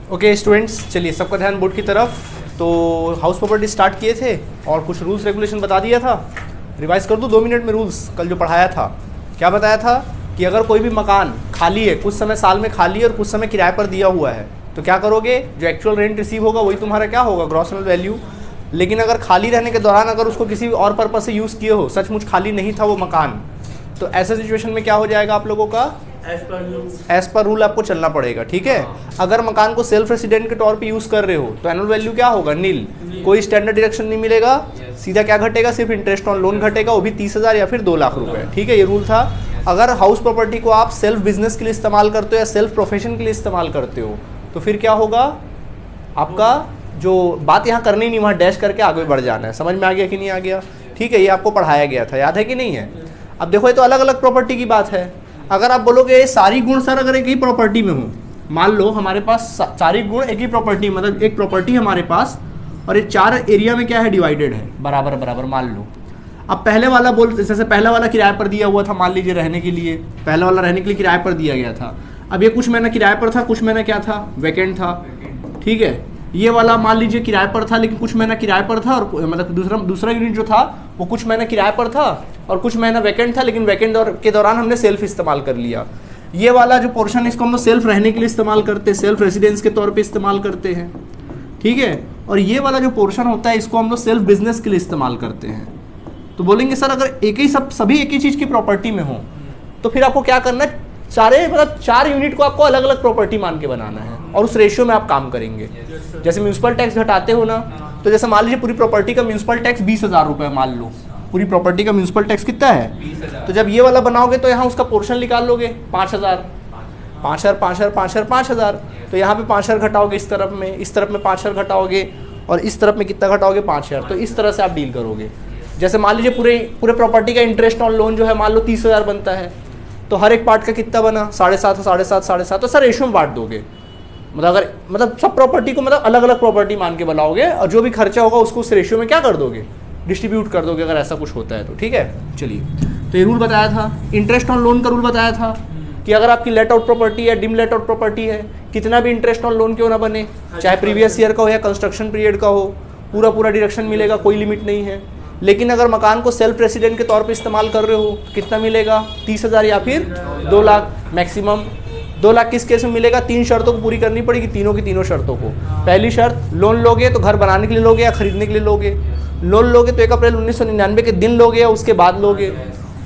Okay students, चलिए सबका ध्यान बोर्ड की तरफ। तो हाउस प्रॉपर्टी स्टार्ट किए थे और कुछ रूल्स रेगुलेशन बता दिया था। रिवाइज कर दूँ 2 मिनट में रूल्स कल जो पढ़ाया था। क्या बताया था कि अगर कोई भी मकान खाली है, कुछ समय साल में खाली है और कुछ समय किराए पर दिया हुआ है, तो क्या करोगे, जो एक्चुअल रेंट रिसीव होगा वही तुम्हारा क्या होगा, ग्रॉस एनुअल वैल्यू। लेकिन अगर खाली रहने के दौरान अगर उसको किसी और पर्पज से यूज़ किए हो, सचमुच खाली नहीं था वो मकान, तो ऐसे सिचुएशन में क्या हो जाएगा आप लोगों का, एज पर रूल आपको चलना पड़ेगा। ठीक है, अगर मकान को सेल्फ रेसिडेंट के तौर पे यूज कर रहे हो तो एनुअल वैल्यू क्या होगा, नील। कोई स्टैंडर्ड डिडक्शन नहीं मिलेगा, सीधा क्या घटेगा, सिर्फ इंटरेस्ट ऑन लोन घटेगा, वो भी 30,000 या फिर 2 लाख रुपए। ठीक है, ये रूल था। अगर हाउस प्रॉपर्टी को आप सेल्फ बिजनेस के लिए इस्तेमाल करते हो या सेल्फ प्रोफेशन के लिए इस्तेमाल करते हो तो फिर क्या होगा, आपका जो बात यहाँ करनी नहीं, वहाँ डैश करके आगे बढ़ जाना है। समझ में आ गया कि नहीं आ गया? ठीक है, ये आपको पढ़ाया गया था, याद है कि नहीं है? अब देखो, ये तो अलग अलग प्रॉपर्टी की बात है। अगर आप बोलोगे सारी गुण सर अगर एक ही प्रॉपर्टी में हो, मान लो हमारे पास सारी गुण एक ही प्रॉपर्टी, मतलब एक प्रॉपर्टी हमारे पास और ये 4 एरिया में क्या है, डिवाइडेड है, बराबर बराबर मान लो। अब पहले वाला जैसे पहला वाला किराए पर दिया हुआ था, मान लीजिए रहने के लिए, पहला वाला रहने के लिए किराए पर दिया गया था। अब ये कुछ महीना किराए पर था, कुछ महीना क्या था, वैकेंट था। ठीक है, ये वाला मान लीजिए किराए पर था लेकिन कुछ महीना किराए पर था, और मतलब दूसरा यूनिट जो था वो कुछ महीना किराए पर था और कुछ महीना वैकेंट था, लेकिन वैकेंट के दौरान हमने सेल्फ इस्तेमाल कर लिया। ये वाला जो पोर्शन है इसको हम लोग सेल्फ रहने के लिए इस्तेमाल करते हैं, सेल्फ रेसिडेंस के तौर पे इस्तेमाल करते हैं। ठीक है, और ये वाला जो पोर्शन होता है इसको हम लोग सेल्फ बिजनेस के लिए इस्तेमाल करते हैं। तो बोलेंगे सर अगर एक ही सभी एक ही चीज़ की प्रॉपर्टी में हो तो फिर आपको क्या करना है, सारे मतलब 4 यूनिट को आपको अलग अलग प्रॉपर्टी मान के बनाना है और उस रेशियो में आप काम करेंगे। जैसे म्यूनसिपल टैक्स घटाते हो ना, तो जैसे मान लीजिए पूरी प्रॉपर्टी का म्यूनसिपल टैक्स 20,000 रुपये, मान लो पूरी प्रॉपर्टी का म्यूनसिपल टैक्स कितना है, तो जब ये वाला बनाओगे तो यहाँ उसका पोर्शन निकाल लोगे 5,000, 5,000, 5,000, 5,000, 5,000, तो यहाँ पे 5,000 घटाओगे इस तरफ में 5,000 घटाओगे और इस तरफ में कितना घटाओगे, 5,000। तो इस तरह से आप डील करोगे। जैसे मान लीजिए पूरे प्रॉपर्टी का इंटरेस्ट ऑन लोन जो है मान लो 30,000 बनता है, तो हर एक पार्ट का कितना बना, 7.5, 7.5, 7.5, तो सर रेशियो में बांट दोगे। मतलब सब प्रॉपर्टी को मतलब अलग अलग प्रॉपर्टी मान के बनाओगे और जो भी खर्चा होगा उसको उस रेशियो में क्या कर दोगे, डिस्ट्रीब्यूट कर दोगे, अगर ऐसा कुछ होता है तो। ठीक है, चलिए, तो ये रूल बताया था। इंटरेस्ट ऑन लोन का रूल बताया था कि अगर आपकी लेट आउट प्रॉपर्टी है, डिम लेट आउट प्रॉपर्टी है, कितना भी इंटरेस्ट ऑन लोन क्यों ना बने, चाहे प्रीवियस ईयर का हो या कंस्ट्रक्शन पीरियड का हो, पूरा डिडक्शन मिलेगा, कोई लिमिट नहीं है। लेकिन अगर मकान को सेल्फ रेसिडेंट के तौर पे इस्तेमाल कर रहे हो तो कितना मिलेगा, 30,000 या फिर 2 लाख मैक्सिमम। 2 लाख किस केस में मिलेगा, 3 शर्तों को पूरी करनी पड़ेगी, तीनों की तीनों शर्तों को। पहली शर्त, लोन लोगे तो घर बनाने के लिए लोगे या खरीदने के लिए लोगे। लोन लोगे तो 1 अप्रैल 1999 के दिन लोगे या उसके बाद लोगे।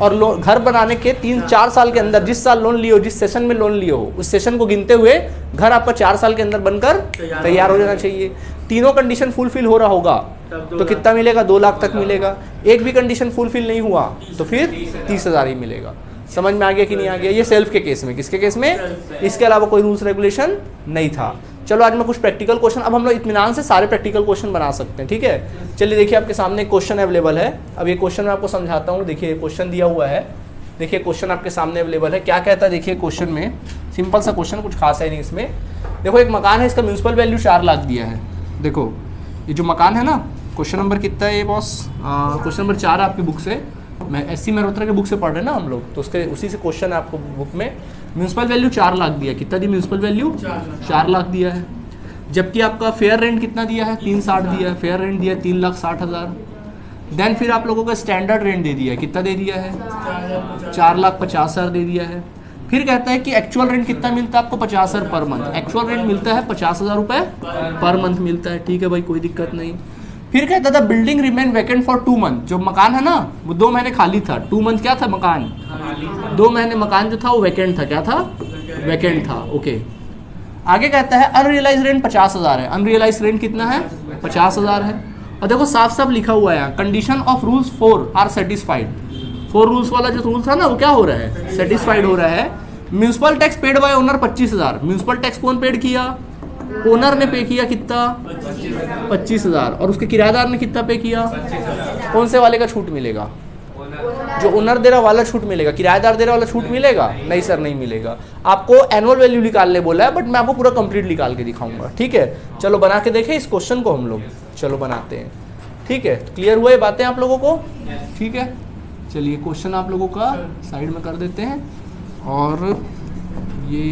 और घर बनाने के 3-4 साल के अंदर, जिस साल लोन लियो, जिस सेशन में लोन लियो, उस सेशन को गिनते हुए घर आपका 4 साल के अंदर बनकर तैयार हो जाना चाहिए। तीनों कंडीशन फुलफिल हो रहा होगा तो कितना मिलेगा, 2 लाख तक मिलेगा। एक भी कंडीशन फुलफिल नहीं हुआ तो फिर 30,000 ही मिलेगा। समझ में आ गया कि नहीं आ गया? ये सेल्फ के केस में। किसके केस में? इसके अलावा कोई रूल्स रेगुलेशन नहीं था। चलो आज मैं कुछ प्रैक्टिकल क्वेश्चन, अब हम लोग इत्मीनान से सारे प्रैक्टिकल क्वेश्चन बना सकते हैं। ठीक है, चलिए देखिए आपके सामने क्वेश्चन अवेलेबल है। अब ये क्वेश्चन मैं आपको समझाता हूँ। देखिए क्वेश्चन दिया हुआ है, देखिए क्वेश्चन आपके सामने अवेलेबल है। क्या कहता है देखिए क्वेश्चन में, सिंपल सा क्वेश्चन, कुछ खास है नहीं इसमें। देखो एक मकान है, इसका म्यूनसिपल वैल्यू 4 लाख दिया है। देखो ये जो मकान है ना, क्वेश्चन नंबर कितना है ये बॉस, क्वेश्चन नंबर 4 आपकी बुक से, मैं SC मल्होत्रा के बुक से पढ़ रहे हैं ना हम लोग, तो उसके उसी से क्वेश्चन है आपको बुक में। म्यूनसिपल वैल्यू 4 लाख दिया, कितना दी म्यूनसिपल वैल्यू, 4 लाख दिया है। जबकि आपका फेयर रेंट कितना दिया है, 360 दिया है, फेयर रेंट दिया है 3,60,000। देन फिर आप लोगों का स्टैंडर्ड रेंट दे दिया है, कितना दे दिया है, 4,50,000 दे दिया है। फिर कहता है कि एक्चुअल रेंट कितना मिलता है आपको, 50,000 पर मंथ। एक्चुअल रेंट मिलता है 50,000 रुपये पर मंथ मिलता है। ठीक है भाई, कोई दिक्कत नहीं। फिर कहता था building remain vacant for 2 month. जो मकान है ना वो 2 महीने खाली था, 2 मंथ क्या था मकान, 2 महीने मकान जो था वो वैकेंट था। क्या था, वैकेंट था। ओके, आगे कहता है अनरियलाइज रेंट 50,000 है। अनरियलाइज रेंट कितना है, 50,000 है। और देखो साफ साफ लिखा हुआ है, condition of rules 4 are satisfied. 4 rules वाला जो रूल था ना वो क्या हो रहा है, सेटिस्फाइड हो रहा है। Municipal tax paid by owner 25,000। Municipal tax कौन पेड किया, ओनर ने पे किया, कितना, 25,000। और उसके किराएदार ने कितना पे किया, कौन से वाले का छूट मिलेगा, जो ओनर दे रहा वाला छूट मिलेगा, किराएदार दे रहा वाला छूट मिलेगा? नहीं सर, नहीं मिलेगा। आपको एनुअल वैल्यू निकालने बोला है, बट मैं आपको पूरा कंप्लीट निकाल के दिखाऊंगा। ठीक है, चलो बना के देखें इस क्वेश्चन को हम लोग, चलो बनाते हैं। ठीक है, तो क्लियर हुआ ये बातें आप लोगों को? ठीक है, चलिए क्वेश्चन आप लोगों का साइड में कर देते हैं। और ये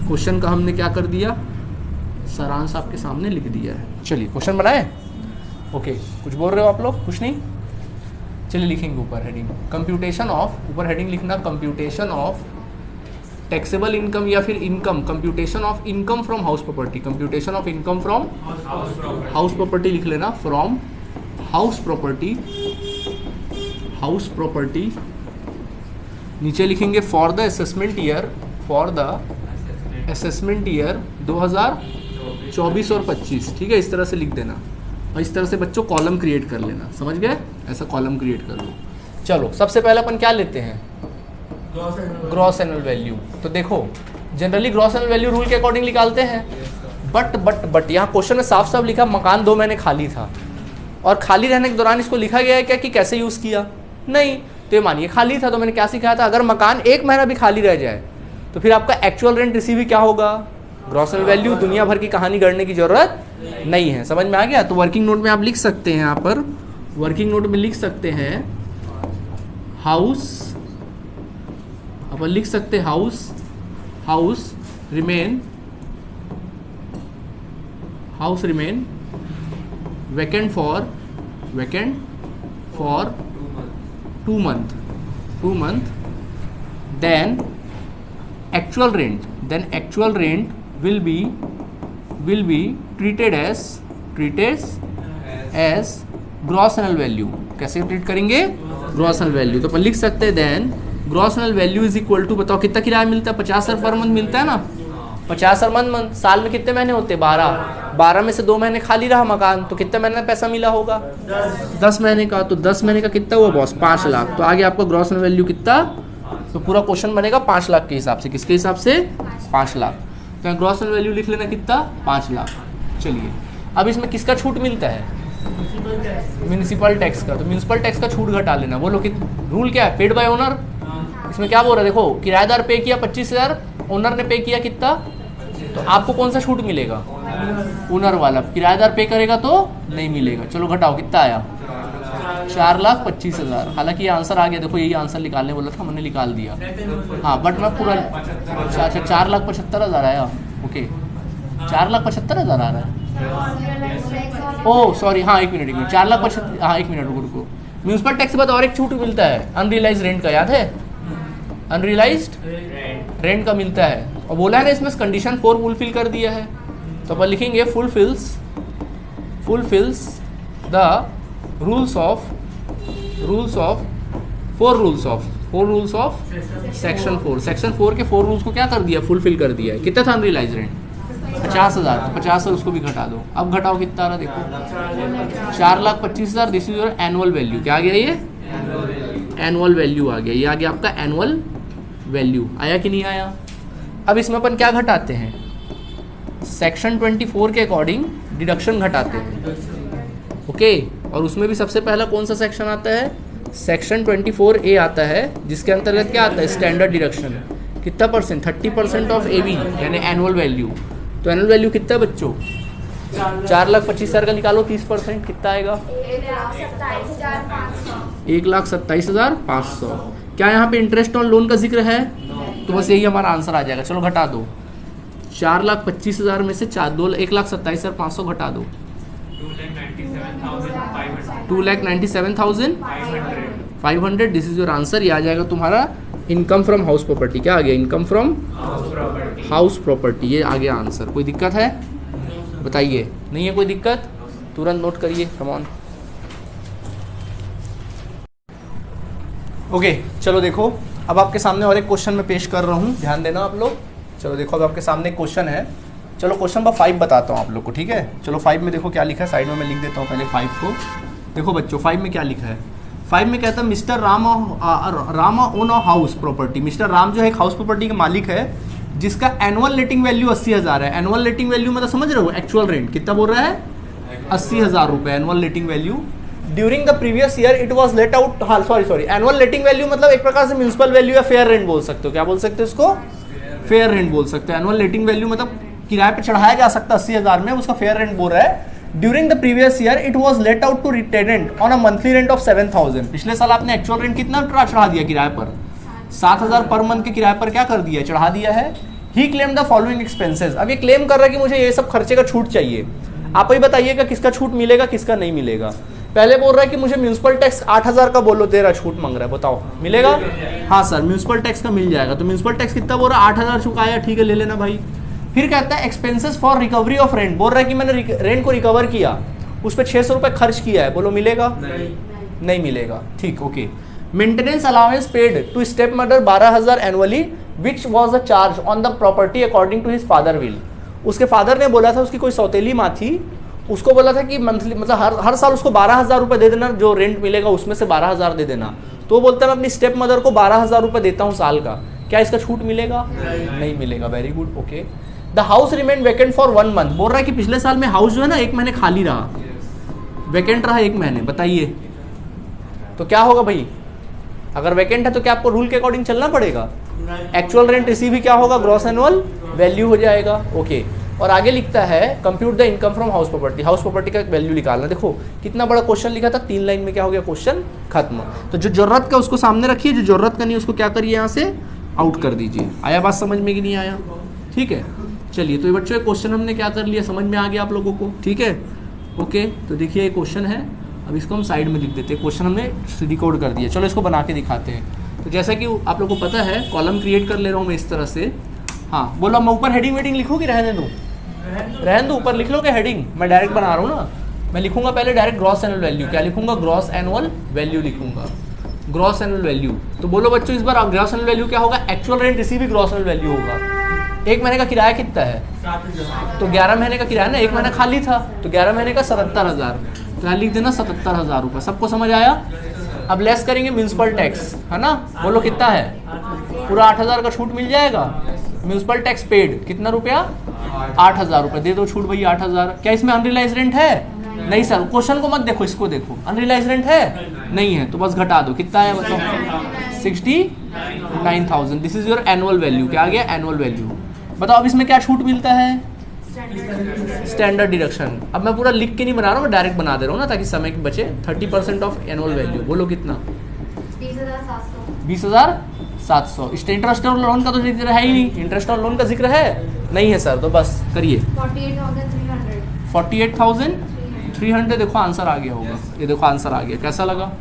क्वेश्चन का हमने क्या कर दिया, सारांश आपके सामने लिख दिया है। चलिए क्वेश्चन बनाए। ओके, कुछ बोल रहे हो आप लोग? कुछ नहीं? चलिए लिखेंगे ऊपर हेडिंग कंप्यूटेशन ऑफ, ऊपर हेडिंग लिखना कंप्यूटेशन ऑफ टैक्सेबल इनकम या फिर income, computation of income from house property, computation of income from house property लिख लेना, from house property, house property. नीचे लिखेंगे for the assessment year, for the assessment year 2024 और 25, ठीक है, इस तरह से लिख देना। और इस तरह से बच्चों कॉलम क्रिएट कर लेना, समझ गए? ऐसा कॉलम क्रिएट कर लो। चलो सबसे पहले अपन क्या लेते हैं? Gross annual value. तो देखो generally gross annual value rule के अकॉर्डिंग निकालते हैं, बट यहाँ क्वेश्चन में साफ साफ लिखा मकान 2 महीने खाली था, और खाली रहने के दौरान इसको लिखा गया है क्या कि कैसे यूज़ किया? नहीं। तो ये मानिए खाली था, तो मैंने क्या सिखाया था, अगर मकान 1 महीना भी खाली रह जाए तो फिर आपका एक्चुअल रेंट रिसीव ही क्या होगा? Gross annual value. दुनिया भर की कहानी गढ़ने की जरूरत नहीं है, समझ में आ गया? तो वर्किंग नोट में आप लिख सकते हैं, यहाँ पर वर्किंग नोट में लिख सकते हैं हाउस, अपन लिख सकते हैं house remain vacant for 2 month, then actual rent will be treated as gross annual value। कैसे ट्रीट करेंगे? Gross annual value. तो अपन लिख सकते हैं then gross annual value is equal to, बताओ कितना किराया मिलता है? 50,000 पर मंथ मिलता है ना, 50,000 मंथ। साल में कितने महीने होते हैं? 12 में से 2 महीने खाली रहा मकान, तो कितने महीने पैसा मिला होगा? 10 महीने का। तो 10 महीने का कितना हुआ बॉस? 5 लाख। तो आगे आपका ग्रॉस एनुअल वैल्यू कितना? तो पूरा क्वेश्चन बनेगा 5 लाख के हिसाब से। किसके हिसाब से? 5 लाख। तो ग्रॉस एनुअल वैल्यू लिख लेना कितना? 5 लाख। चलिए अब इसमें किसका छूट मिलता है? म्यूनिसिपल टैक्स का। तो म्यूनिसिपल टैक्स का छूट घटा लेना। बोलो कि रूल क्या है? Paid by owner. इसमें क्या बोल रहा है? देखो किराएदार पे किया 25,000, ओनर ने पे किया कितना? तो आपको कौन सा छूट मिलेगा? ओनर वाला। किराएदार पे करेगा तो नहीं मिलेगा। चलो घटाओ, कितना आया? 4,25,000। हालांकि ये आंसर आ गया, देखो यही आंसर निकालने बोला था, मैंने निकाल दिया। हाँ बट मैं पूरा 4,75,000 आया। ओके 4,75,000 आ रहा है। ओह सॉरी, हाँ 1 मिनट 4,75,000। हाँ 1 मिनट रुको। म्यूनिसिपल टैक्स के बाद और एक छूट मिलता है, अनरियलाइज रेंट का, याद है? अनरियलाइज्ड रेंट का मिलता है। और बोला है ना इसमें कंडीशन 4 फुलफिल कर दिया है, तो अपन लिखेंगे fulfils the rules of 4 rules of section 4। Section 4 के 4 रूल्स को क्या कर दिया? फुलफिल कर दिया है। कितना था अनरियलाइज रेंट? 50,000। तो 50,000 उसको भी घटा दो। अब घटाओ कितना आ रहा देखो, 4,25,000। This is your annual value. क्या आ गया? ये एनुअल वैल्यू आ गया। ये आ गया आपका एनुअल वैल्यू। आया कि नहीं आया? अब इसमें अपन क्या घटाते हैं? सेक्शन 24 के अकॉर्डिंग डिडक्शन घटाते हैं। ओके और उसमें भी सबसे पहला कौन सा सेक्शन आता है? सेक्शन 24A आता है, जिसके अंतर्गत क्या आता है? Standard deduction. कितना परसेंट? 30% ऑफ AV यानी एनुअल वैल्यू। तो एनुअल वैल्यू कितना बच्चों? 4,25,000 का निकालो 30%, कितना आएगा? 1,27,500। क्या यहाँ पे इंटरेस्ट ऑन लोन का जिक्र है? तो बस यही हमारा आंसर आ जाएगा। चलो घटा दो, 4,25,000 में से 1,27,500 घटा दो, 2,97,500। This is your answer. ये आ जाएगा तुम्हारा इनकम फ्रॉम हाउस प्रॉपर्टी। क्या आ गया? Income from house property. ये आ गया आंसर। कोई दिक्कत है? बताइए। नहीं है कोई दिक्कत? तुरंत नोट करिए। Come on. ओके चलो देखो, अब आपके सामने और एक क्वेश्चन मैं पेश कर रहा हूँ, ध्यान देना आप लोग। चलो देखो, अब आपके सामने एक क्वेश्चन है। चलो क्वेश्चन नंबर 5 बताता हूँ आप लोग को, ठीक है? चलो 5 में देखो क्या लिखा है, साइड में मैं लिख देता हूँ पहले 5 को। देखो बच्चों 5 में क्या लिखा है? 5 में कहता है mister Ram own a house property. Mister Ram जो है एक हाउस प्रॉपर्टी के मालिक है, जिसका एनुअल लेटिंग वैल्यू 80,000 है। एनुअल लेटिंग वैल्यू मतलब समझ रहे हो? एक्चुअल रेंट कितना बोल रहा है? 80,000 रुपये annual letting value. During the previous year it was let out. हाँ सॉरी, एनुअल लेटिंग वैल्यू मतलब एक प्रकार से म्यूनिसिपल वैल्यू या फेयर रेंट बोल सकते हो। क्या बोल सकते हो इसको? फेयर रेंट बोल सकते हो। एनुअल लेटिंग वैल्यू मतलब किराए पे चढ़ाया जा सकता है 80,000 में, उसका फेयर रेंट बोल रहा है। During the previous year it was let out to tenant on a monthly rent of 7,000। पिछले साल आपने एक्चुअल रेंट कितना चढ़ा दिया किराए पर? 7,000 पर मंथ के किराए पर क्या कर दिया? चढ़ा दिया है। ही क्लेम द फॉलोइंग एक्सपेंसेस। अब ये क्लेम कर रहा है कि मुझे ये सब खर्चे का छूट चाहिए। आप ही बताइएगा किसका छूट मिलेगा किसका नहीं मिलेगा। पहले बोल रहा है कि मुझे म्यूनसिपल टैक्स 8,000 का बोलो दे रहा, छूट मांग रहा है, बताओ मिलेगा? हाँ सर म्यूनसिपल टैक्स का मिल जाएगा। तो म्यूनसिपल टैक्स कितना बोल रहा है? 8,000 चुकाया, ठीक है ले लेना भाई। फिर कहता है expenses for recovery of rent, बोल रहा है कि मैंने रेंट को रिकवर किया, उस पर 600 रुपये खर्च किया है, बोलो मिलेगा? नहीं मिलेगा, ठीक okay. Maintenance allowance paid to step mother 12,000 annually which was a charge on the property according to his father will. उसके फादर ने बोला था, उसकी कोई सौतेली माँ थी, उसको बोला था कि मंथली मतलब हर साल उसको 12,000 रुपये दे देना, जो रेंट मिलेगा उसमें से 12,000 दे देना। तो वो बोलता है मैं अपनी स्टेप मदर को 12,000 रुपये देता हूँ साल का, क्या इसका छूट मिलेगा? नहीं मिलेगा, very good okay. The house remain vacant for 1 month, बोल रहा है कि पिछले साल में हाउस जो है ना 1 महीने खाली रहा, वैकेंट रहा 1 महीने, बताइए तो क्या होगा भाई? अगर वैकेंट है तो क्या आपको रूल के अकॉर्डिंग चलना पड़ेगा? एक्चुअल रेंट रिसीव ही क्या होगा? ग्रॉस एनुअल वैल्यू हो जाएगा ओके। और आगे लिखता है compute the income from house property, house property का वैल्यू निकालना। देखो कितना बड़ा क्वेश्चन लिखा था, 3 लाइन में क्या हो गया क्वेश्चन खत्म। तो जो जरूरत का उसको सामने रखिए, जो जरूरत का नहीं उसको क्या करिए यहाँ से आउट कर दीजिए। आया बात समझ में कि नहीं आया? ठीक है चलिए, तो ये बच्चों ये क्वेश्चन हमने क्या कर लिया, समझ में आ गया आप लोगों को? ठीक है ओके। तो देखिए ये क्वेश्चन है, अब इसको हम साइड में लिख देते हैं, क्वेश्चन हमने डिकोड कर दिया। चलो इसको बना के दिखाते हैं। तो जैसा कि आप लोगों को पता है कॉलम क्रिएट कर ले रहा हूँ मैं इस तरह से। हाँ बोलो मैं ऊपर हेडिंग वेडिंग लिखूँ कि रहने दूँ? रहने दो, ऊपर लिख लो क्या हेडिंग, मैं डायरेक्ट बना रहा हूँ ना। मैं लिखूंगा पहले डायरेक्ट ग्रॉस एनुअल वैल्यू, क्या लिखूंगा? ग्रॉस एनुअल वैल्यू लिखूंगा, ग्रॉस एनुअल वैल्यू। तो बोलो बच्चों इस बार ग्रॉस एनुअल वैल्यू क्या होगा? एक्चुअल रेंट रिसीव भी ग्रॉस एनुअल वैल्यू होगा। 1 महीने का किराया कितना है? 7,000। तो 11 महीने का किराया ना, 1 महीना खाली था तो 11 महीने का 77,000, तो यहाँ लिख देना 77,000 रुपये। सबको समझ आया? अब लेस करेंगे म्यूनसिपल टैक्स, है ना, बोलो कितना है? पूरा 8,000 का छूट मिल जाएगा। म्यूनसिपल टैक्स पेड कितना रुपया? 8,000 रुपये, दे दो छूट भैया 8,000। क्या इसमें अनरियलाइज रेंट है? नहीं सर, क्वेश्चन को मत देखो, इसको देखो, अनरियलाइज रेंट है? नहीं है, तो बस घटा दो। कितना है बताओ? 69,000। This is your annual value. क्या आ गया? Annual value. बताओ अब इसमें क्या छूट मिलता है? Standard deduction. अब मैं पूरा लिख के नहीं बना रहा हूँ, मैं डायरेक्ट बना दे रहा हूँ ना, ताकि समय की बचे। 30% ऑफ एनुअल वैल्यू, बोलो कितना? 20,700। इंटरेस्ट और लोन का तो जिक्र है ही नहीं, इंटरेस्ट और लोन का जिक्र है नहीं है सर, तो बस करिए 48,300। देखो आंसर आ गया होगा, ये देखो आंसर आ गया। कैसा लगा?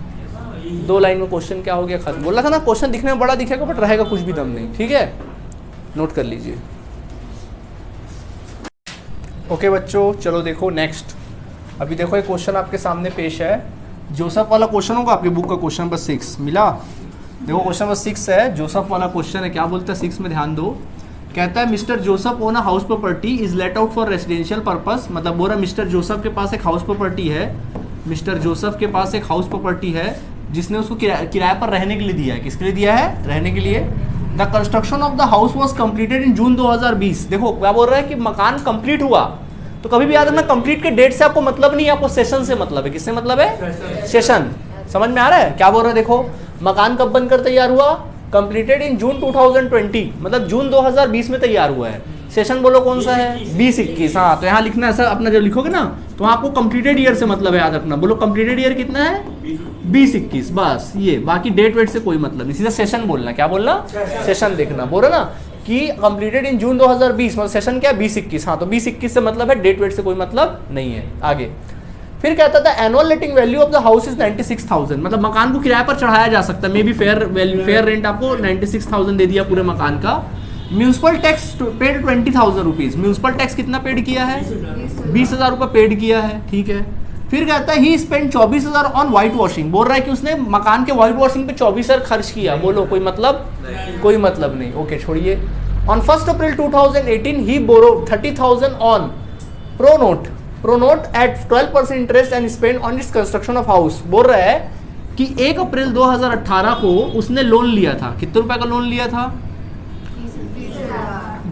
2 लाइन में क्वेश्चन क्या हो गया खत्म। बोला था ना क्वेश्चन दिखने में बड़ा दिखेगा बट रहेगा कुछ भी दम नहीं। ठीक है, नोट कर लीजिए। ओके बच्चों, चलो देखो नेक्स्ट। अभी देखो एक क्वेश्चन आपके सामने पेश है, जोसेफ वाला क्वेश्चन होगा आपके बुक का, क्वेश्चन नंबर 6 मिला। देखो क्वेश्चन नंबर 6 है, जोसेफ वाला क्वेश्चन है। क्या बोलता है 6 में, ध्यान दो। कहता है mister Joseph own a house property is let out for residential purpose. मतलब बोल रहा मिस्टर जोसेफ के पास एक हाउस प्रॉपर्टी है, मिस्टर जोसेफ के पास एक हाउस प्रॉपर्टी है जिसने उसको किराए पर रहने के लिए दिया है। किसके लिए दिया है? रहने के लिए। The construction of the house was completed in June 2020। देखो क्या बोल रहा है कि मकान कंप्लीट हुआ। तो कभी भी याद रखना कंप्लीट के डेट से आपको मतलब नहीं है, आपको सेशन से मतलब है। किससे मतलब है? सेशन। समझ में आ रहा है क्या बोल रहा है? देखो मकान कब बनकर तैयार हुआ? कंप्लीटेड इन जून 2020, मतलब जून 2020 में तैयार हुआ है। सेशन बोलो कौन सा है? 2021। हाँ, तो यहाँ लिखना है सर, अपना जब लिखोगे ना तो आपको कंप्लीटेड ईयर से मतलब है, याद रखना। बोलो कंप्लीटेड ईयर कितना है? 2021, बस ये, बाकी डेट वेट से कोई मतलब नहीं, सीधा सेशन बोलना। क्या बोलना? सेशन देखना। बोलो ना कि कंप्लीटेड इन जून 2020, मतलब सेशन क्या? 2021। हाँ, तो 2021 से मतलब है, डेट वेट से कोई मतलब नहीं है। आगे फिर कहता था annual letting value of the house is 96,000, मतलब मकान को किराए पर चढ़ाया जा सकता है। May be fair value, fair rent आपको 96,000 दे दिया पूरे मकान का। Municipal tax paid 20,000 rupees. Municipal tax कितना पेड किया है? 20,000 रुपये पेड किया है। ठीक है, फिर कहता है ही स्पेंड 24,000 ऑन व्हाइट वॉशिंग। बोल रहा है कि उसने मकान के व्हाइट वॉशिंग पे 24,000 खर्च किया। बोलो कोई मतलब? कोई मतलब नहीं। ओके छोड़िए। On 1 April 2018 he borrow 30,000 on pro note at 12% interest and spend on its construction of house. बोल रहा है कि 1 अप्रैल 2018 को उसने लोन लिया था। कितने रुपए का लोन लिया था?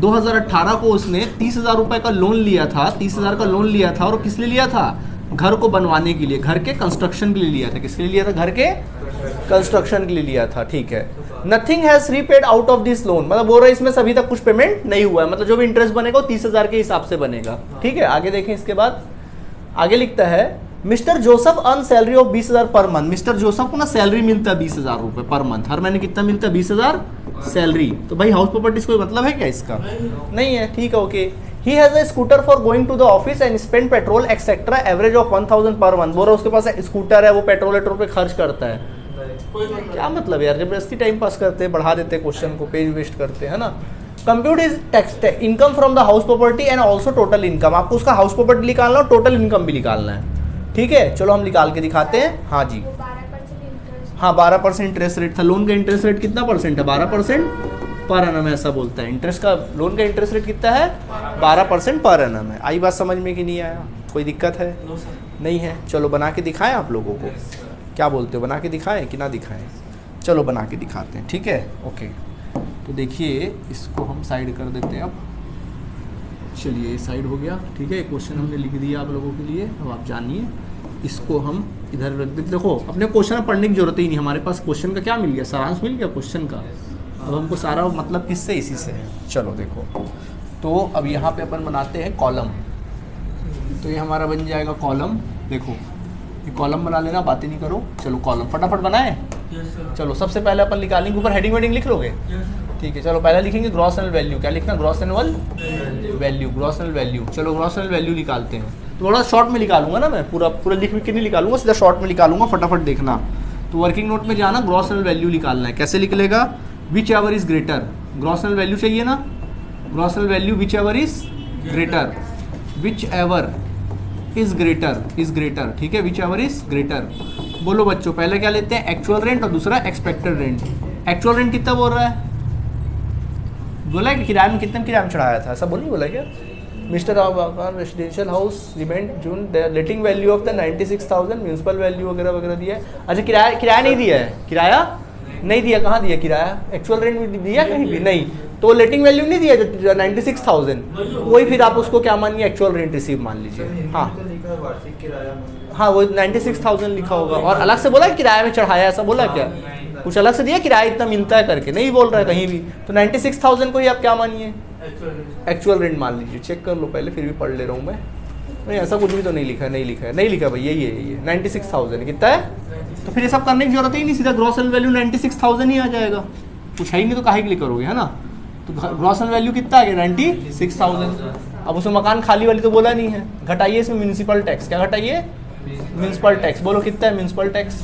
2018 को उसने 30,000 रुपए का लोन लिया था। 30,000 का लोन लिया था, और किस लिए लिया था? घर को बनवाने के लिए, घर के कंस्ट्रक्शन के लिए लिया था। किसके लिए लिया था? घर के कंस्ट्रक्शन के लिए लिया था। ठीक है। Nothing has repaid out of this loan, मतलब बोल रहा है इसमें से अभी तक कुछ पेमेंट नहीं हुआ है, मतलब जो भी इंटरेस्ट बनेगा वो 30,000 के हिसाब से बनेगा। ठीक है, आगे देखें। इसके बाद आगे लिखता है mister Joseph earn salary of 20,000 per month. Mister Joseph को ना सैलरी मिलता है 20,000 रुपए पर मंथ, हर महीने कितना मिलता है 20,000 सैलरी। तो भाई हाउस प्रॉपर्टीज कोई मतलब है क्या इसका? नहीं है, ठीक है, okay. He has a scooter for going to the office and spend petrol etcetera average of 1,000 per month. बोल रहा उसके पास स्कूटर है, वो पेट्रोल वेट्रोल पे खर्च करता है। क्या मतलब यार, जबरदस्ती टाइम पास करते हैं, बढ़ा देते हैं क्वेश्चन को, पेज वेस्ट करते हैं, है ना। Compute is tax income from the house property and also total income. आपको उसका हाउस प्रॉपर्टी निकालना और टोटल इनकम भी निकालना है, ठीक है। चलो हम निकाल के दिखाते हैं। हाँ जी, हाँ 12% इंटरेस्ट रेट था। लोन का इंटरेस्ट रेट कितना परसेंट है? 12% पर एनम, ऐसा बोलता है। इंटरेस्ट का, लोन का इंटरेस्ट रेट कितना है? 12% पर एनम है। आई बात समझ में कि नहीं आया? कोई दिक्कत है? नहीं है। चलो बना के दिखाएं आप लोगों को, क्या बोलते हो, बना के दिखाएं कि ना दिखाएं? चलो बना के दिखाते हैं, ठीक है, ओके। तो देखिए इसको हम साइड कर देते हैं अब। चलिए ये साइड हो गया, ठीक है। क्वेश्चन हमने लिख दिया आप लोगों के लिए, अब आप जानिए। इसको हम इधर रख देते। देखो अपने क्वेश्चन पढ़ने की जरूरत ही नहीं, हमारे पास क्वेश्चन का क्या मिल गया, सारांश मिल गया क्वेश्चन का। अब हमको सारा मतलब किससे, इसी से है। चलो देखो, तो अब यहाँ पे अपन बनाते हैं कॉलम। तो ये हमारा बन जाएगा कॉलम। देखो ये कॉलम बना लेना, बातें नहीं करो। चलो कॉलम फटाफट बनाए। चलो सबसे पहले अपन निकालेंगे, ऊपर हेडिंग वेडिंग लिख लोगे, ठीक है। चलो पहले लिखेंगे ग्रॉस एनुअल वैल्यू। क्या लिखना? Gross annual value, gross annual value. चलो ग्रॉस एनुअल वैल्यू निकालते हैं। थोड़ा शॉर्ट में निकालूंगा ना मैं, पूरा लिख के नहीं निकालूंगा, सीधा शॉर्ट में निकालूंगा, फटाफट देखना। तो वर्किंग नोट में जाना, ग्रॉस एनुअल वैल्यू निकालना है। कैसे निकलेगा? Which ever is greater. Gross annual value चाहिए ना, gross annual value which ever is greater, which ever is greater, ठीक है, विच एवर इज ग्रेटर। बोलो बच्चों, पहले क्या लेते हैं? एक्चुअल रेंट और दूसरा एक्सपेक्टेड रेंट। एक्चुअल रेंट कितना बोल रहा है? बोला है कि किराए में कितने किराए में चढ़ाया था, ऐसा बोल नहीं बोला क्या? Mister residential house remained June letting value of the 96,000, municipal value वगैरह वगैरह दिया है। अच्छा किराया नहीं दिया है, किराया नहीं दिया, कहाँ दिया किराया? एक्चुअल रेंट में दिया कहीं भी नहीं, तो लेटिंग वैल्यू नहीं दिया जो 96,000, वही फिर आप उसको क्या मानिए? एक्चुअल रेंट रिसीव मान लीजिए। हाँ हाँ वो 96,000 लिखा होगा। और अलग से बोला किराया में चढ़ाया, ऐसा बोला क्या? कुछ अलग से दिया किराया इतना मिलता है करके? नहीं बोल रहा है कहीं भी। तो 96,000 को ही आप क्या मानिए? एक्चुअल रेंट मान लीजिए। चेक कर लो पहले, फिर भी पढ़ ले रहा हूँ मैं। नहीं ऐसा कुछ भी तो नहीं लिखा है, नहीं लिखा भाई, यही है 96,000 कितना है। तो फिर ये सब करने की जरूरत ही नहीं, सीधा ग्रॉस एनुअल वैल्यू 96,000 ही आ जाएगा। कुछ है ही नहीं तो काहे के लिए करोगे, है ना। तो ग्रॉस एनुअल वैल्यू कितना आ गया? 96,000। अब उसमें मकान खाली वाली तो बोला नहीं है, घटाइए इसमें म्यूनसिपल टैक्स। क्या घटाइए? Municipal tax. बोलो कितना है म्यूनसिपल टैक्स?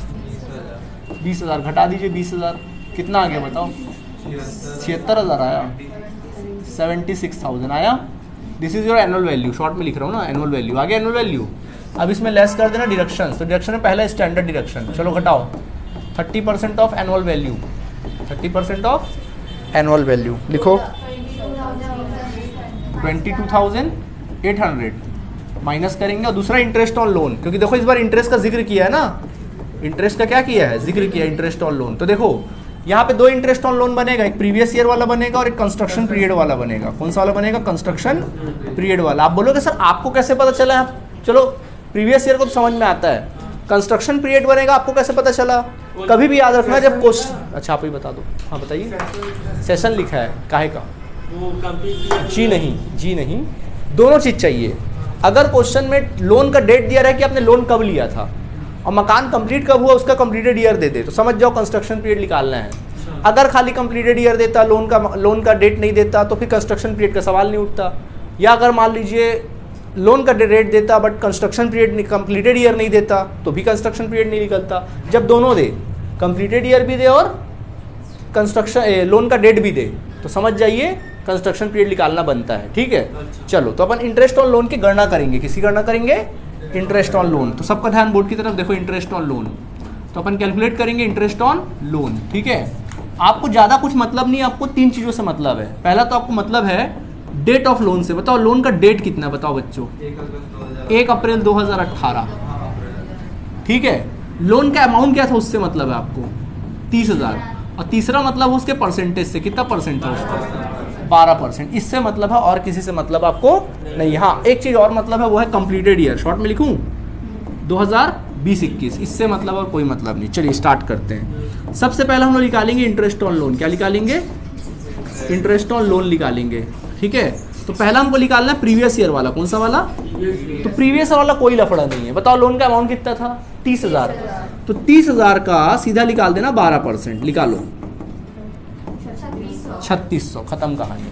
20,000। घटा दीजिए 20,000, कितना आ गया बताओ? 76,000 आया, 76,000 आया। This is your annual value, short में लिख रहा हूँ ना, एनुअल वैल्यू आ गया, एनुअल वैल्यू। अब इसमें लेस कर देना डिडक्शन। तो डिडक्शन में पहला स्टैंडर्ड डिडक्शन, चलो घटाओ 30% of annual value, 30% of annual value लिखो 22,800 माइनस करेंगे। और दूसरा इंटरेस्ट ऑन लोन, क्योंकि देखो इस बार इंटरेस्ट का जिक्र किया है ना, इंटरेस्ट का क्या किया है? जिक्र किया इंटरेस्ट ऑन लोन। तो देखो यहाँ पे दो इंटरेस्ट ऑन लोन बनेगा, एक प्रीवियस ईयर वाला बनेगा और एक कंस्ट्रक्शन पीरियड वाला बनेगा। कौन सा वाला बनेगा? कंस्ट्रक्शन पीरियड वाला। आप बोलोगे सर आपको कैसे पता चला? चलो प्रीवियस ईयर को तो समझ में आता है, कंस्ट्रक्शन पीरियड बनेगा आपको कैसे पता चला? कभी भी याद रखना जब क्वेश्चन, अच्छा आप ही बता दो। हाँ बताइए। सेशन लिखा है, काहे का? जी नहीं, दोनों चीज चाहिए। अगर क्वेश्चन में लोन का डेट दिया रहा है कि आपने लोन कब लिया था और मकान कंप्लीट कब हुआ उसका कंप्लीटेड ईयर दे दे, तो समझ जाओ कंस्ट्रक्शन पीरियड निकालना है। अगर खाली कंप्लीटेड ईयर देता, लोन का डेट नहीं देता, तो फिर कंस्ट्रक्शन पीरियड का सवाल नहीं उठता। या अगर मान लीजिए लोन का डेट देता but construction period completed year नहीं देता, तो भी कंस्ट्रक्शन पीरियड नहीं निकलता। जब दोनों दे, कंप्लीटेड ईयर भी दे और कंस्ट्रक्शन लोन का डेट भी दे, तो समझ जाइए कंस्ट्रक्शन पीरियड निकालना बनता है, ठीक है। चलो तो अपन इंटरेस्ट ऑन लोन की गणना करेंगे। किसी गणना करेंगे? Interest on loan. तो सबका ध्यान बोर्ड की तरफ देखो, इंटरेस्ट ऑन लोन। तो अपन कैलकुलेट करेंगे इंटरेस्ट ऑन लोन, ठीक है। आपको ज़्यादा कुछ मतलब नहीं, आपको 3 चीज़ों से मतलब है। पहला तो आपको मतलब है डेट ऑफ लोन से। बताओ लोन का डेट कितना है, बताओ बच्चों? 1 अप्रैल 2018, ठीक है। लोन का अमाउंट क्या था उससे मतलब है आपको? 30,000। और तीसरा मतलब उसके परसेंटेज से, कितना परसेंट था उसका? 12%। इससे मतलब है, और किसी से मतलब आपको नहीं। हाँ एक चीज़ और मतलब है, वो है कंप्लीटेड ईयर। शॉर्ट में लिखूं 2020-21, इससे मतलब और कोई मतलब नहीं। चलिए स्टार्ट करते हैं। सबसे पहले हम लोग निकालेंगे इंटरेस्ट ऑन लोन। क्या निकालेंगे? इंटरेस्ट ऑन लोन निकालेंगे, ठीक है। तो पहला हमको निकालना है प्रीवियस ईयर वाला। कौन सा वाला? तो प्रीवियस वाला कोई लफड़ा नहीं है। बताओ लोन का अमाउंट कितना था? 30,000। तो 30,000 का सीधा निकाल देना 12%, निकालो 3600, खत्म कहानी।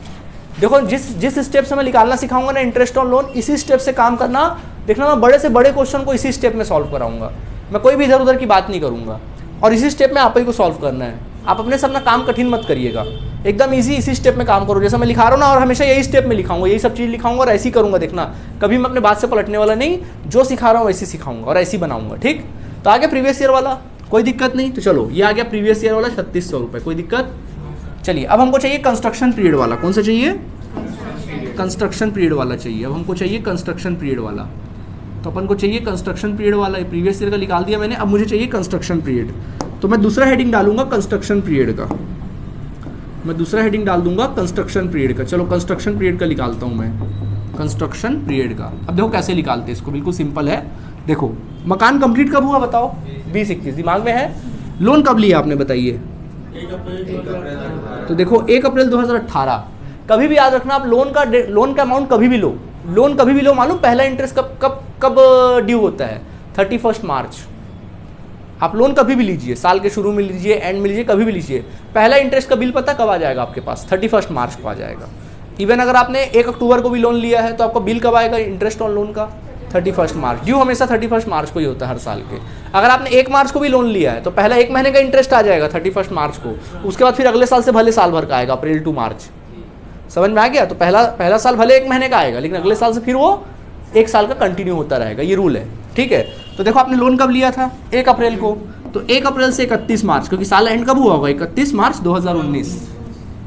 देखो जिस स्टेप से मैं निकालना सिखाऊंगा ना इंटरेस्ट ऑन लोन, इसी स्टेप से काम करना। देखना मैं बड़े से बड़े क्वेश्चन को इसी स्टेप में सॉल्व कराऊंगा, मैं कोई भी इधर उधर की बात नहीं करूंगा, और इसी स्टेप में आप ही को सॉल्व करना है। आप अपने से अपना काम कठिन मत करिएगा, एकदम इजी इसी स्टेप में काम करो जैसा मैं लिखा रहा हूँ ना, और हमेशा यही स्टेप में लिखाऊंगा, यही सब चीज़ लिखाऊंगा और ऐसे ही करूंगा। देखना कभी मैं अपने बात से पलटने वाला नहीं, जो सिखा रहा हूँ वैसे सिखाऊंगा और ऐसे ही बनाऊंगा। ठीक, तो आ गया प्रीवियस ईयर वाला, कोई दिक्कत नहीं। तो चलो ये आ गया प्रीवियस ईयर वाला 3600 रुपये, कोई दिक्कत। चलिए अब हमको चाहिए कंस्ट्रक्शन पीरियड वाला। कौन सा चाहिए? कंस्ट्रक्शन पीरियड वाला चाहिए। अब हमको चाहिए कंस्ट्रक्शन पीरियड वाला, तो अपन को चाहिए कंस्ट्रक्शन पीरियड वाला। प्रीवियस ईयर का निकाल दिया मैंने, अब मुझे चाहिए कंस्ट्रक्शन पीरियड। तो मैं दूसरा हेडिंग डालूंगा कंस्ट्रक्शन पीरियड का, मैं दूसरा हेडिंग डाल दूंगा कंस्ट्रक्शन पीरियड का। चलो कंस्ट्रक्शन पीरियड का निकालता हूँ मैं, कंस्ट्रक्शन पीरियड का। अब देखो कैसे निकालते हैं इसको, बिल्कुल सिंपल है। देखो मकान कंप्लीट कब हुआ बताओ? 2021, दिमाग में है? लोन कब लिया आपने बताइए? तो देखो 1 अप्रैल 2018। कभी भी याद रखना आप लोन का अमाउंट कभी भी लो, लोन कभी भी लो, मालूम पहला इंटरेस्ट कब ड्यू होता है? 31 मार्च। आप लोन कभी भी लीजिए, साल के शुरू में लीजिए, एंड में लीजिए, कभी भी लीजिए, पहला इंटरेस्ट का बिल पता कब आ जाएगा आपके पास? 31 मार्च को आ जाएगा। इवन अगर आपने 1 अक्टूबर को भी लोन लिया है तो आपका बिल कब आएगा इंटरेस्ट ऑन लोन का? 31 मार्च। ड्यू हमेशा 31 मार्च को ही होता है हर साल के। अगर आपने 1 मार्च को भी लोन लिया है तो पहला 1 महीने का इंटरेस्ट आ जाएगा 31 मार्च को, उसके बाद फिर अगले साल से भले साल भर का आएगा, अप्रैल टू मार्च। समझ में आ गया? तो पहला साल भले 1 महीने का आएगा, लेकिन अगले साल से फिर वो 1 साल का कंटिन्यू होता रहेगा, ये रूल है। ठीक है, तो देखो आपने लोन कब लिया था? 1 अप्रैल को, तो 1 अप्रैल से 31 मार्च, क्योंकि साल एंड कब हुआ होगा? 31 मार्च 2019।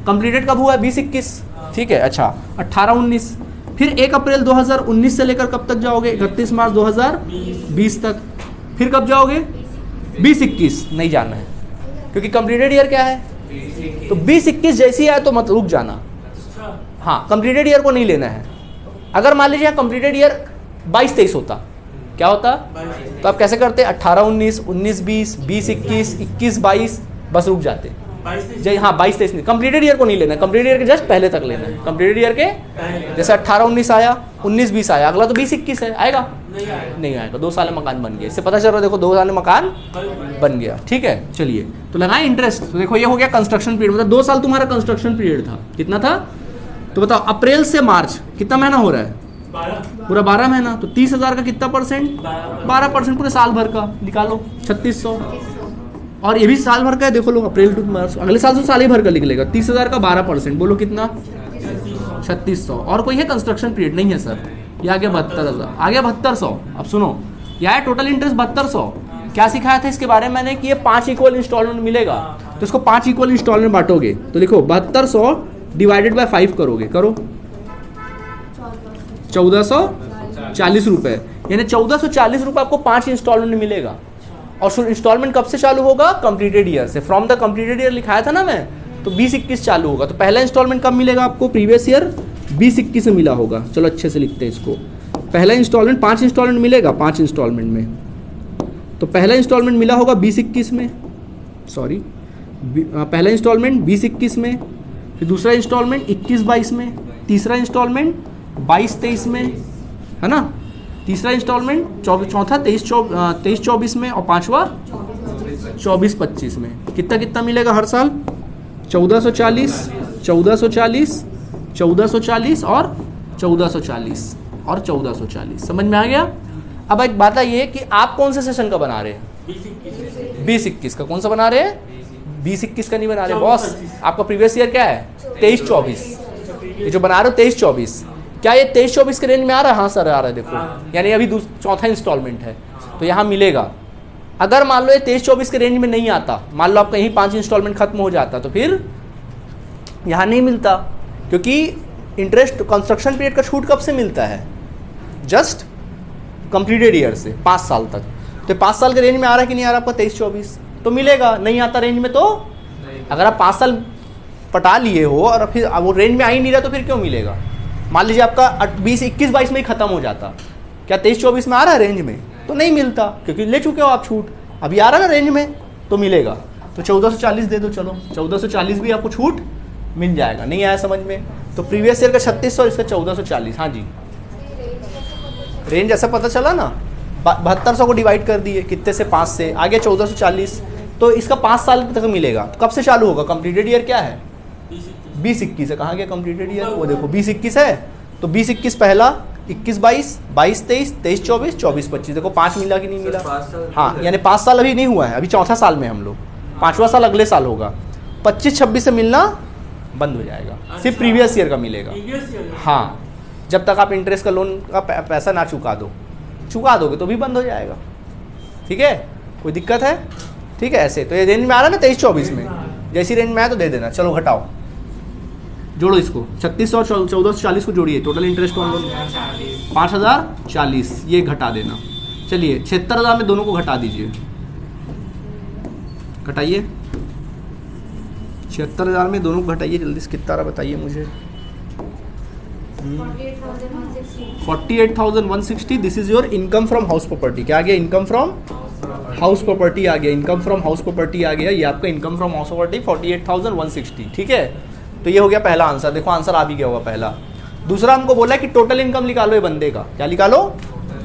कंप्लीटेड कब हुआ है? 2021। ठीक है, अच्छा 18-19, फिर 1 अप्रैल 2019 से लेकर कब तक जाओगे? 31 मार्च 2020 तक। फिर कब जाओगे? 2021 नहीं जाना है, क्योंकि कंप्लीटेड ईयर क्या है? तो 2021 जैसी आए तो मत रुक जाना। हाँ, कंप्लीटेड ईयर को नहीं लेना है। अगर मान लीजिए कंप्लीटेड ईयर 22-23 होता, क्या होता? तो आप कैसे करते? 18-19, 19-20, 20-21, 21-22, बस रुक जाते। हाँ 22-23 नहीं, कंप्लीटेड ईयर को नहीं लेना, कंप्लीटेड ईयर के जस्ट पहले तक लेना है। कंप्लीटेड ईयर के जैसे 18-19 आया, 19-20 आया, अगला तो 20-21 है, आएगा? नहीं आएगा। 2 साल में मकान बन गया, इससे पता चल रहा है। देखो 2 साल में मकान बन गया। ठीक है, चलिए तो लगाए इंटरेस्ट। तो देखो ये हो गया कंस्ट्रक्शन पीरियड, मतलब 2 साल तुम्हारा कंस्ट्रक्शन पीरियड था। कितना था? तो बताओ अप्रैल से मार्च कितना महीना हो रहा है? पूरा 12 महीना। तो 30,000 का कितना परसेंट? 12% पूरे साल भर का। निकालो 3600, और ये भी साल भर का है। देखो लोग अप्रैल टू मार्च, अगले साल तो साल ही भर का निकलेगा। 30,000 का 12%, बोलो कितना? 3600। और कोई है कंस्ट्रक्शन पीरियड? नहीं है सर, ये आ गया 72,000, आ गया 7200। अब सुनो, यह है टोटल इंटरेस्ट 7200। क्या सिखाया था इसके बारे में मैंने कि ये 5 इक्वल इंस्टॉलमेंट मिलेगा, तो इसको 5 इक्वल इंस्टॉलमेंट बांटोगे। तो लिखो 7200 डिवाइडेड बाय 5 करोगे, करो 1440 रुपए, यानी 1440 रुपए आपको 5 इंस्टॉलमेंट में मिलेगा। और इंस्टॉलमेंट कब से चालू होगा? कंप्लीटेड ईयर से। फ्रॉम द कंप्लीटेड ईयर लिखाया था ना मैं, तो 20-21 चालू होगा। तो पहला इंस्टॉलमेंट कब मिलेगा आपको? प्रीवियस ईयर 20-21 में मिला होगा। चलो अच्छे से लिखते हैं इसको। पहला इंस्टॉलमेंट 5 इंस्टॉलमेंट मिलेगा, 5 इंस्टॉलमेंट में। तो पहला इंस्टॉलमेंट मिला होगा 20-21 में, सॉरी पहला इंस्टॉलमेंट 20-21 में, फिर दूसरा इंस्टॉलमेंट 21-22 में, तीसरा इंस्टॉलमेंट 22-23 में, है ना? तीसरा इंस्टॉलमेंट चौथा 23-24 में, और पांचवा 24-25 में। कितना कितना मिलेगा हर साल? 1440, 1440, 1440 और 1440 और 1440। समझ में आ गया? अब एक बात ये कि आप कौन से सेशन का बना रहे हैं? 20-21 का। कौन सा बना रहे हैं? 20-21 का नहीं बना रहे बॉस। आपका प्रीवियस ईयर क्या है? 23-24। ये जो बना रहे हो 23-24, क्या ये 23-24 के रेंज में आ रहा है? हाँ सर आ रहा है। देखो यानी अभी चौथा इंस्टॉलमेंट है, तो यहाँ मिलेगा। अगर मान लो ये 23-24 के रेंज में नहीं आता, मान लो आपका यहीं 5 इंस्टॉलमेंट खत्म हो जाता, तो फिर यहाँ नहीं मिलता, क्योंकि इंटरेस्ट कंस्ट्रक्शन पीरियड का छूट कब से मिलता है? जस्ट कंप्लीटेड ईयर से 5 साल तक। तो 5 साल के रेंज में आ रहा है कि नहीं आ रहा आपका 23-24? तो मिलेगा। नहीं आता रेंज में, तो अगर आप 5 साल पटा लिए हो और फिर वो रेंज में आ ही नहीं रहा, तो फिर क्यों मिलेगा? मान लीजिए आपका 21-22 में ही खत्म हो जाता, क्या 23-24 में आ रहा है रेंज में? तो नहीं मिलता, क्योंकि ले चुके हो आप छूट। अभी आ रहा है ना रेंज में, तो मिलेगा। तो 1440 दे दो। चलो 1440 भी आपको छूट मिल जाएगा। नहीं आया समझ में? तो प्रीवियस ईयर का 3600, इसका 1440। हाँ जी, रेंज ऐसा पता चला ना, 7200 को डिवाइड कर दिए कितने से, 5 से, आगे 1440, तो इसका 5 साल तक मिलेगा। तो कब से चालू होगा? कंप्लीटेड ईयर क्या है? 2021 है। कहाँ गया कंप्लीटेड ईयर? वो देखो 2021 है, तो 2021 पहला, 21-22, 22-23, 23-24, 24-25, देखो 5 मिला कि नहीं मिला? हाँ, यानी 5 साल अभी नहीं हुआ है, अभी चौथा साल में हम लोग, 5वां साल अगले साल होगा। 25-26 से मिलना बंद हो जाएगा, सिर्फ प्रीवियस ईयर का मिलेगा। हाँ, जब तक आप इंटरेस्ट का लोन का पैसा ना चुका दोगे तो भी बंद हो जाएगा। ठीक है, कोई दिक्कत है? ठीक है, ऐसे तो ये रेंज में आ रहा है ना 23-24 में, जैसी रेंज में आया तो दे देना। चलो घटाओ, जोड़ो इसको, 3600 और 1440 को जोड़िए, टोटल इंटरेस्ट ऑन लोन 5040, ये घटा देना। चलिए 76,000 में दोनों को घटा दीजिए, घटाइए 76,000 में दोनों को घटाइए, जल्दी से कितना रहा बताइए मुझे। 48,160, this is your income from house property. क्या आ गया? इनकम फ्रॉम हाउस प्रॉपर्टी आ गया, इनकम फ्रॉम हाउस प्रॉपर्टी आ गया, ये आपका इनकम फ्रॉम हाउस प्रॉपर्टी 48,160। ठीक है, तो ये हो गया पहला आंसर। देखो आंसर आ भी गया होगा पहला। दूसरा हमको बोला है कि टोटल इनकम निकालो ये बंदे का। क्या निकालो?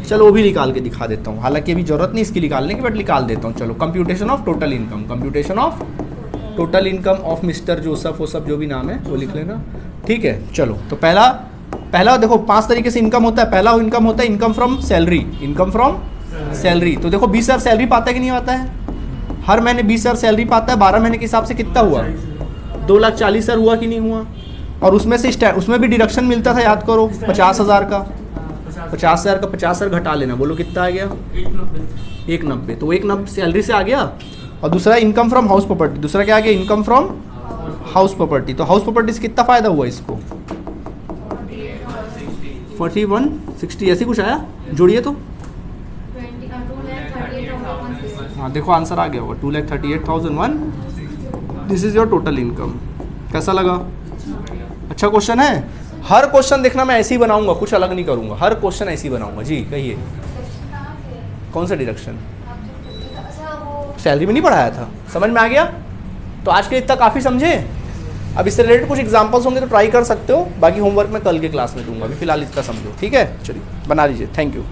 चलो वो भी निकाल के दिखा देता हूँ, हालांकि अभी जरूरत नहीं इसकी निकालने की, बट निकाल देता हूँ। चलो, computation of total income, computation of total income of mister Joseph, वो सब जो भी नाम है वो लिख लेना। ठीक है, चलो तो पहला देखो 5 तरीके से इनकम होता है। पहला इनकम होता है income from salary, income from salary. तो देखो 20,000 सैलरी पाता है कि नहीं पाता है? हर महीने 20,000 सैलरी पाता है, 12 महीने के हिसाब से कितना हुआ? 2,40,000 हुआ कि नहीं हुआ? और उसमें भी डिडक्शन मिलता था, याद करो, 50,000 का। 50,000 का 50,000 घटा लेना, बोलो कितना आ गया? 190। तो 190 सैलरी से आ गया। और दूसरा इनकम फ्रॉम हाउस प्रॉपर्टी, दूसरा क्या आ गया? Income from house property. तो हाउस प्रॉपर्टी से कितना फायदा हुआ इसको? 4160 ऐसे कुछ आया, जोड़िए तो। हाँ देखो आंसर आ गया होगा, 2,38,001, this is your total income. कैसा लगा? अच्छा क्वेश्चन है। हर क्वेश्चन देखना मैं ऐसे ही बनाऊंगा, कुछ अलग नहीं करूंगा, हर क्वेश्चन ऐसे ही बनाऊंगा। जी कहिए, कौन सा डिडक्शन? सैलरी में नहीं पढ़ाया था, समझ में आ गया? तो आज के इतना काफ़ी समझे। अब इससे रिलेटेड कुछ एग्जांपल्स होंगे तो ट्राई कर सकते हो, बाकी होमवर्क मैं कल के क्लास में दूंगा, अभी फिलहाल इतना समझो। ठीक है, चलिए बना लीजिए। Thank you.